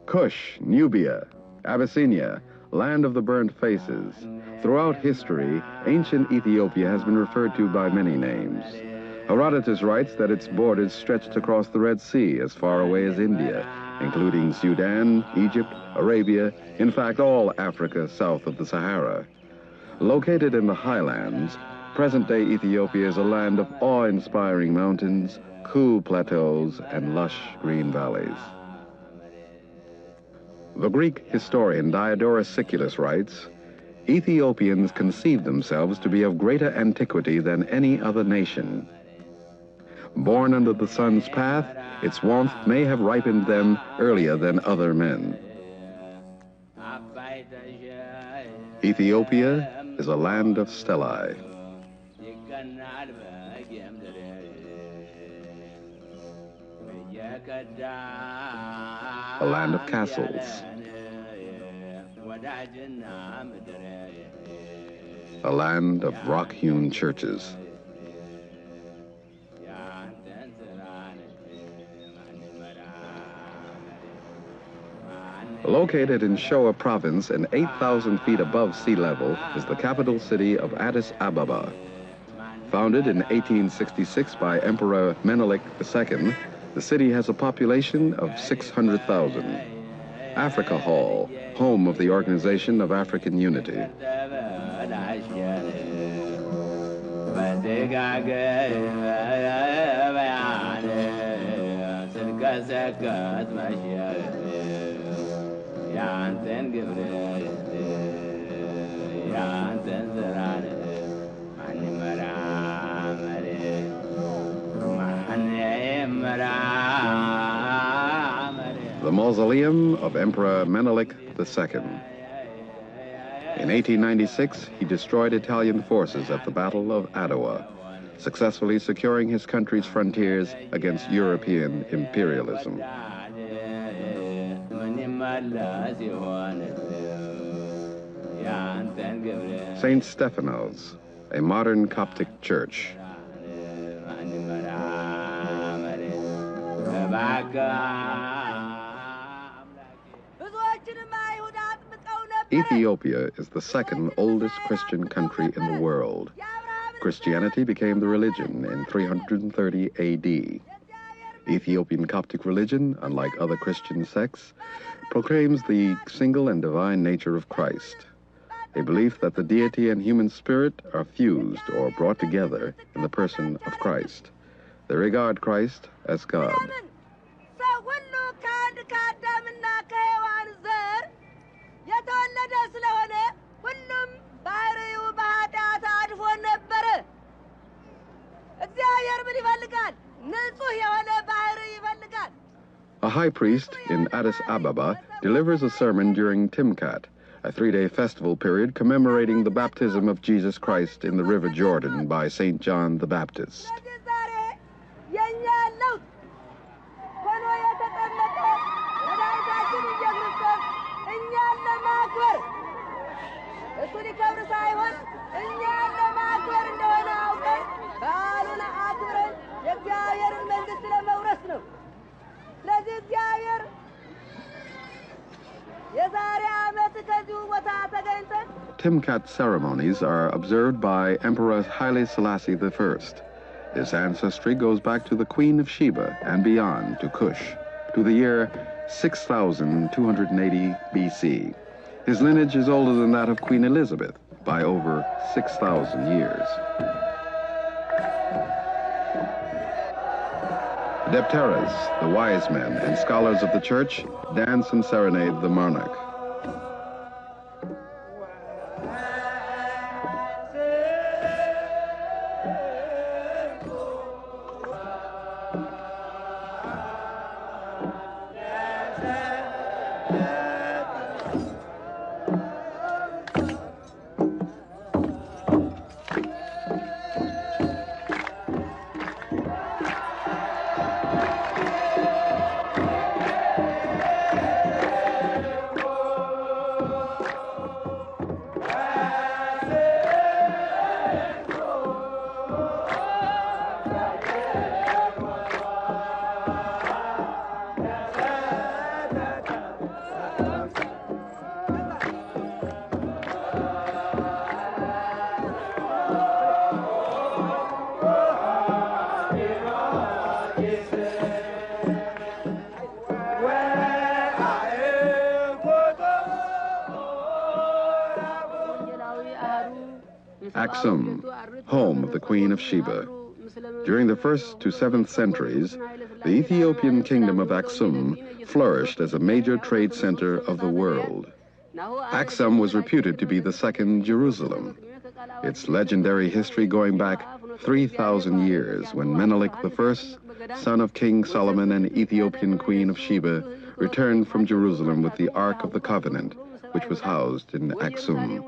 Kush, Nubia, Abyssinia, land of the burnt faces. Throughout history, ancient Ethiopia has been referred to by many names. Herodotus writes that its borders stretched across the Red Sea as far away as India, including Sudan, Egypt, Arabia, in fact all Africa south of the Sahara. Located in the highlands, present-day Ethiopia is a land of awe-inspiring mountains, cool plateaus, and lush green valleys. The Greek historian Diodorus Siculus writes, Ethiopians conceive themselves to be of greater antiquity than any other nation. Born under the sun's path, its warmth may have ripened them earlier than other men. Ethiopia is a land of stelae. A land of castles. A land of rock-hewn churches. Located in Shoa province and 8,000 feet above sea level is the capital city of Addis Ababa. Founded in 1866 by Emperor Menelik II, the city has a population of 600,000. Africa Hall, home of the Organization of African Unity. The mausoleum of Emperor Menelik II. In 1896, he destroyed Italian forces at the Battle of Adwa, successfully securing his country's frontiers against European imperialism. St. Stephanos, a modern Coptic church. Ethiopia is the second oldest Christian country in the world. Christianity became the religion in 330 AD. Ethiopian Coptic religion, unlike other Christian sects, proclaims the single and divine nature of Christ, a belief that the deity and human spirit are fused or brought together in the person of Christ. They regard Christ as God. A high priest in Addis Ababa delivers a sermon during Timkat, a three-day festival period commemorating the baptism of Jesus Christ in the River Jordan by St. John the Baptist. Timkat ceremonies are observed by Emperor Haile Selassie I. His ancestry goes back to the Queen of Sheba and beyond to Kush, to the year 6280 BC. His lineage is older than that of Queen Elizabeth by over 6,000 years. Depteras, the wise men and scholars of the church, dance and serenade the monarch. Aksum, home of the Queen of Sheba. During the 1st to 7th centuries, the Ethiopian kingdom of Aksum flourished as a major trade center of the world. Aksum was reputed to be the second Jerusalem, its legendary history going back 3,000 years when Menelik I, son of King Solomon and Ethiopian Queen of Sheba, returned from Jerusalem with the Ark of the Covenant, which was housed in Aksum.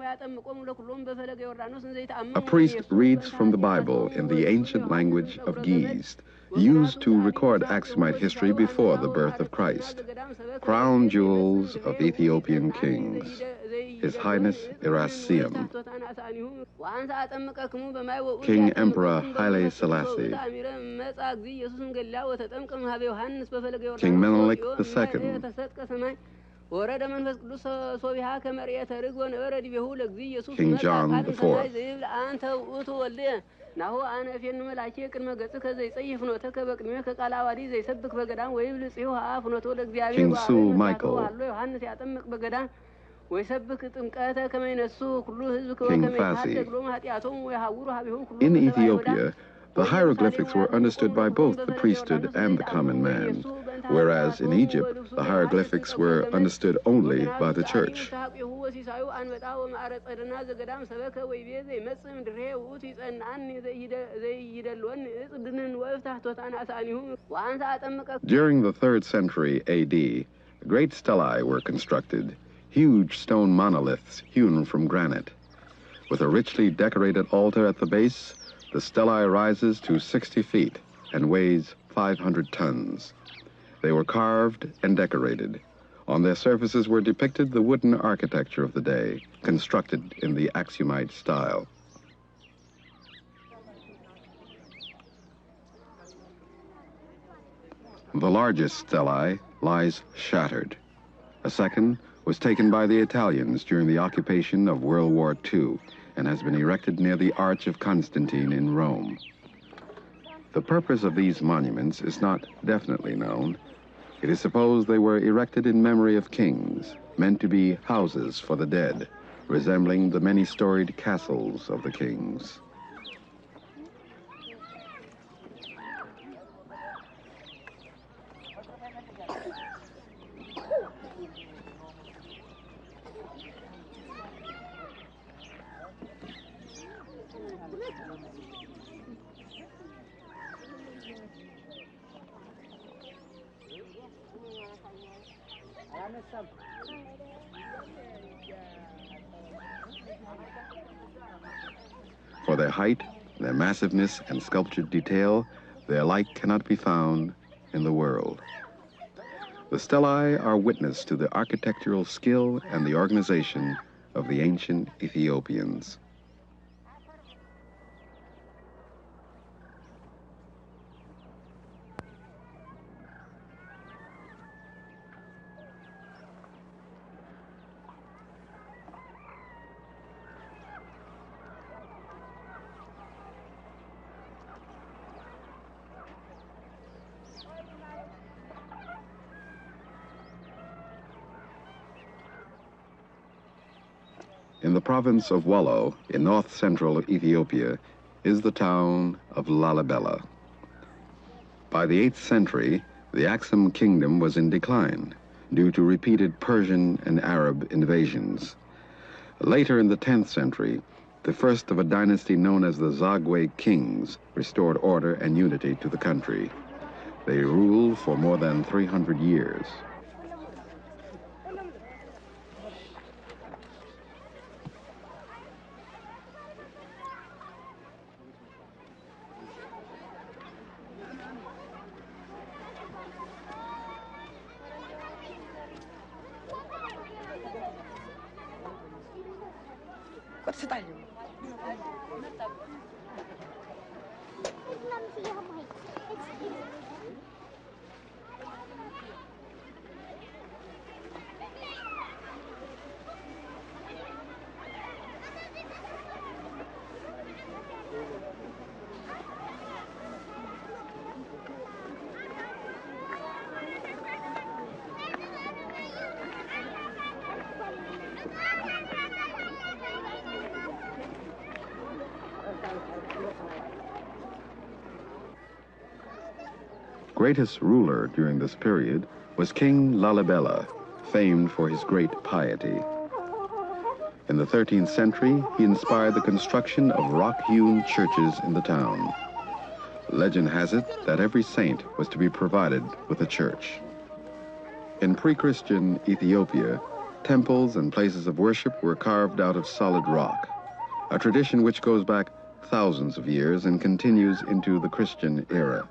A priest reads from the Bible in the ancient language of Ge'ez, used to record Aksumite history before the birth of Christ. Crown jewels of Ethiopian kings. His Highness Erasmium, King Emperor Haile Selassie, King Menelik II, King John IV, King Su Michael, King Fassi. In Ethiopia, the hieroglyphics were understood by both the priesthood and the common man, whereas in Egypt, the hieroglyphics were understood only by the church. During the 3rd century AD, great stelae were constructed, huge stone monoliths hewn from granite. With a richly decorated altar at the base, the stelae rises to 60 feet and weighs 500 tons. They were carved and decorated. On their surfaces were depicted the wooden architecture of the day, constructed in the Aksumite style. The largest stelae lies shattered. A second was taken by the Italians during the occupation of World War II and has been erected near the Arch of Constantine in Rome. The purpose of these monuments is not definitely known. It is supposed they were erected in memory of kings, meant to be houses for the dead, resembling the many-storied castles of the kings. For their height, their massiveness, and sculptured detail, their like cannot be found in the world. The stelae are witness to the architectural skill and the organization of the ancient Ethiopians. In the province of Wollo, in north-central Ethiopia, is the town of Lalibela. By the 8th century, the Aksum kingdom was in decline due to repeated Persian and Arab invasions. Later in the 10th century, the first of a dynasty known as the Zagwe kings restored order and unity to the country. They ruled for more than 300 years. greatest ruler during this period was King Lalibela, famed for his great piety. In the 13th century, he inspired the construction of rock-hewn churches in the town. Legend has it that every saint was to be provided with a church. In pre-Christian Ethiopia, temples and places of worship were carved out of solid rock, a tradition which goes back thousands of years and continues into the Christian era.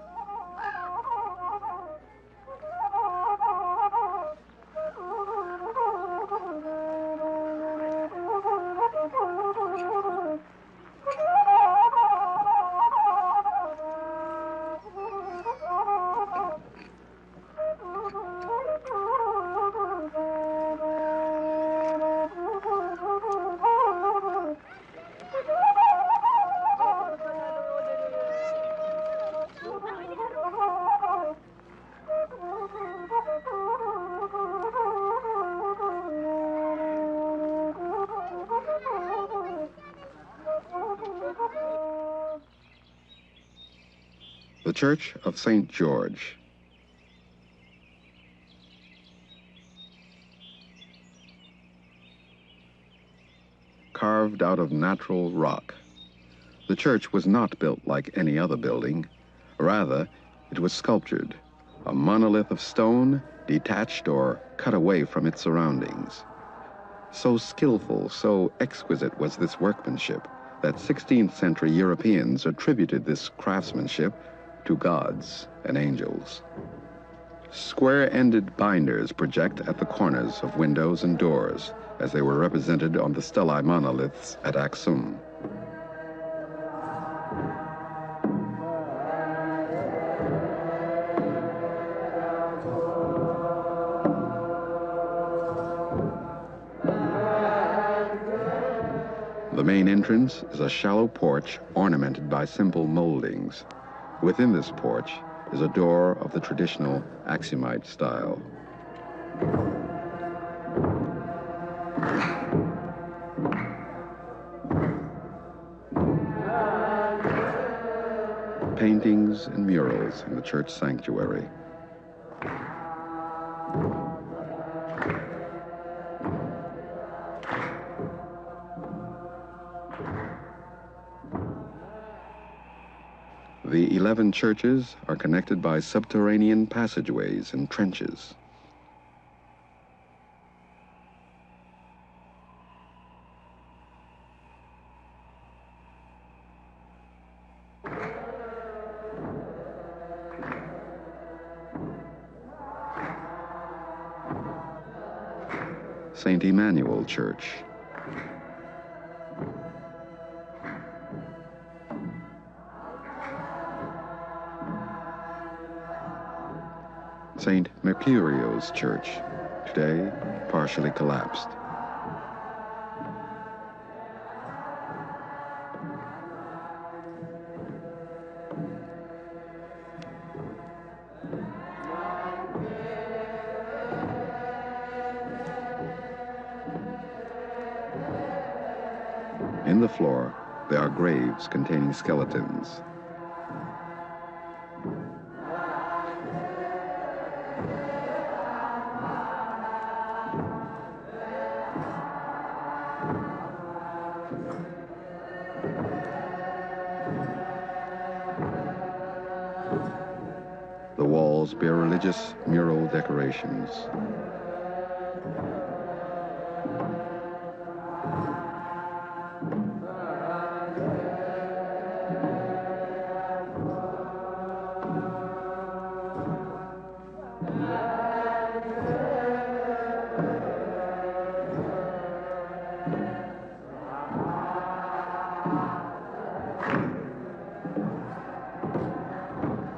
The Church of St. George. Carved out of natural rock. The church was not built like any other building. Rather, it was sculptured, a monolith of stone detached or cut away from its surroundings. So skillful, so exquisite was this workmanship that 16th century Europeans attributed this craftsmanship to gods and angels. Square-ended binders project at the corners of windows and doors as they were represented on the stelae monoliths at Aksum. The main entrance is a shallow porch ornamented by simple moldings. Within this porch is a door of the traditional Aksumite style. Paintings and murals in the church sanctuary. The 11 churches are connected by subterranean passageways and trenches. St. Emmanuel Church. St. Mercurio's Church, today partially collapsed. In the floor, there are graves containing skeletons. The walls bear religious mural decorations.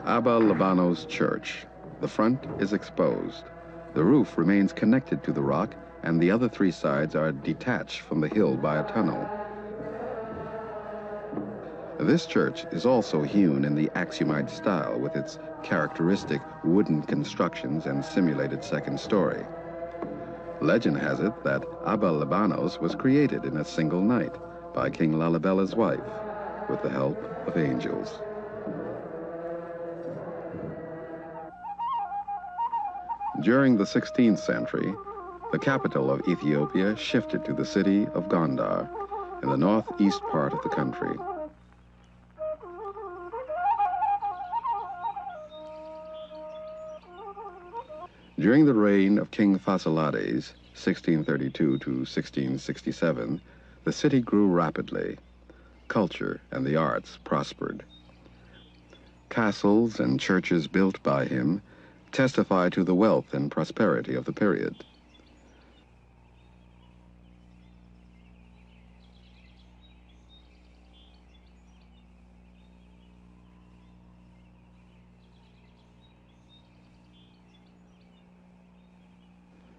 Abba Labano's church. The front is exposed. The roof remains connected to the rock, and the other three sides are detached from the hill by a tunnel. This church is also hewn in the Aksumite style with its characteristic wooden constructions and simulated second story. Legend has it that Abba Labanos was created in a single night by King Lalibela's wife with the help of angels. During the 16th century, the capital of Ethiopia shifted to the city of Gondar in the northeast part of the country. During the reign of King Fasilades, 1632 to 1667, the city grew rapidly. Culture and the arts prospered. Castles and churches built by him testify to the wealth and prosperity of the period.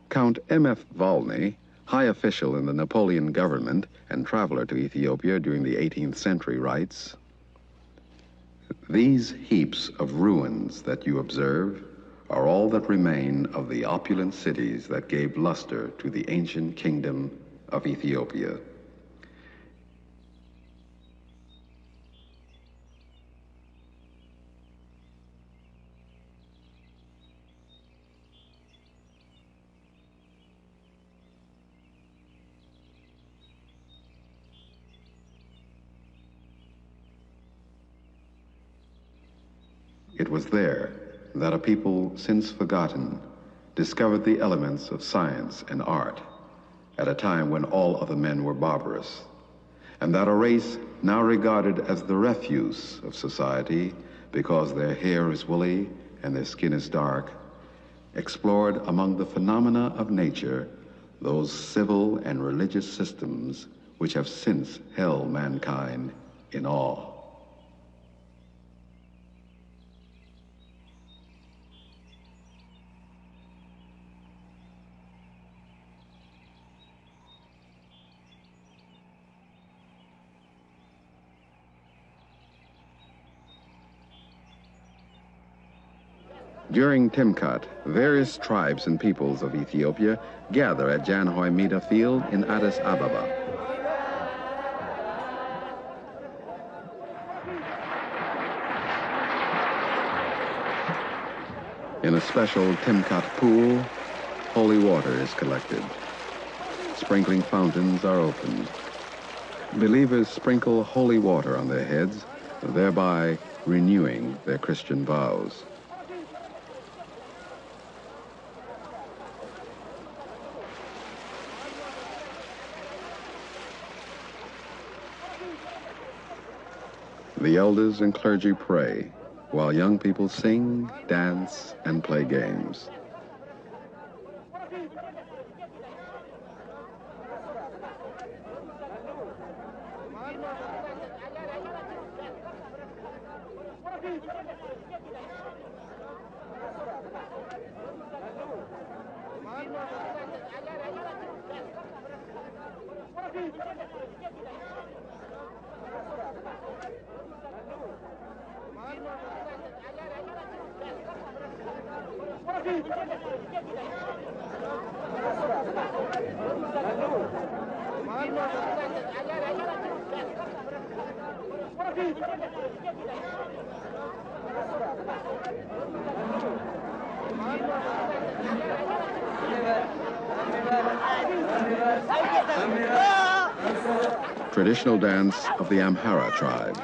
Count M.F. Volney, high official in the Napoleon government and traveler to Ethiopia during the 18th century, writes, "These heaps of ruins that you observe are all that remain of the opulent cities that gave luster to the ancient kingdom of Ethiopia." It was there that a people since forgotten discovered the elements of science and art at a time when all other men were barbarous, and that a race now regarded as the refuse of society because their hair is woolly and their skin is dark, explored among the phenomena of nature those civil and religious systems which have since held mankind in awe. During Timkat, various tribes and peoples of Ethiopia gather at Janhoy Mita Field in Addis Ababa. In a special Timkat pool, holy water is collected. Sprinkling fountains are opened. Believers sprinkle holy water on their heads, thereby renewing their Christian vows. The elders and clergy pray, while young people sing, dance, and play games. Traditional dance of the Amhara tribe.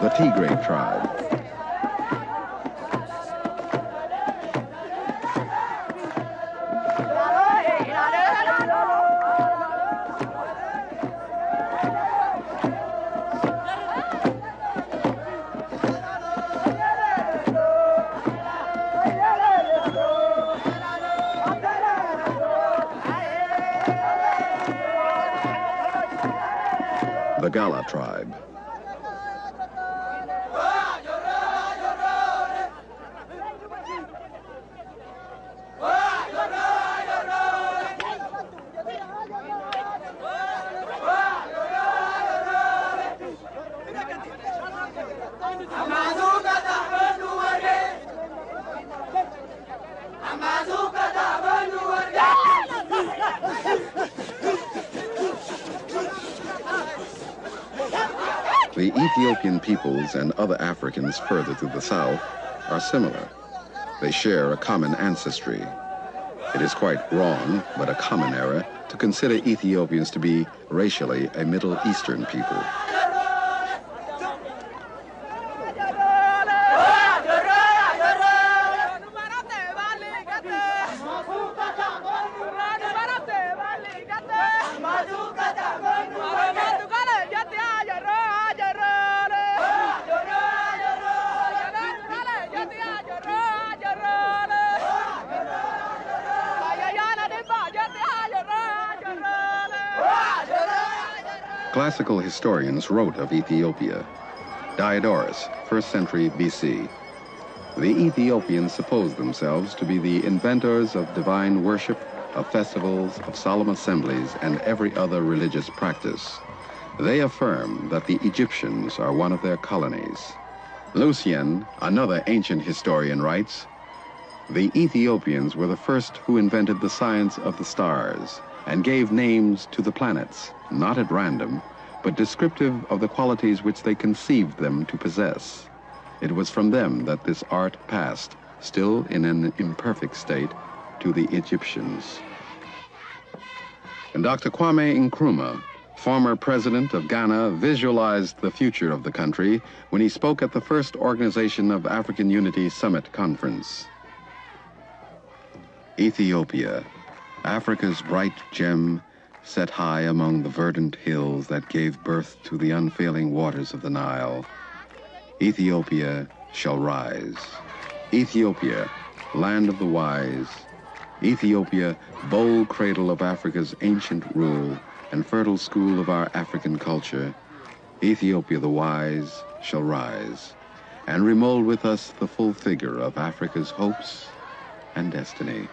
The Tigray tribe. The Gala tribe. The Ethiopian peoples and other Africans further to the south are similar. They share a common ancestry. It is quite wrong, but a common error, to consider Ethiopians to be racially a Middle Eastern people. Classical historians wrote of Ethiopia. Diodorus, 1st century BC. The Ethiopians supposed themselves to be the inventors of divine worship, of festivals, of solemn assemblies, and every other religious practice. They affirm that the Egyptians are one of their colonies. Lucian, another ancient historian, writes, "The Ethiopians were the first who invented the science of the stars and gave names to the planets, not at random, but descriptive of the qualities which they conceived them to possess. It was from them that this art passed, still in an imperfect state, to the Egyptians." And Dr. Kwame Nkrumah, former president of Ghana, visualized the future of the country when he spoke at the first Organization of African Unity Summit Conference. Ethiopia, Africa's bright gem, set high among the verdant hills that gave birth to the unfailing waters of the Nile. Ethiopia shall rise. Ethiopia, land of the wise. Ethiopia, bold cradle of Africa's ancient rule and fertile school of our African culture. Ethiopia the wise shall rise and remold with us the full figure of Africa's hopes and destiny.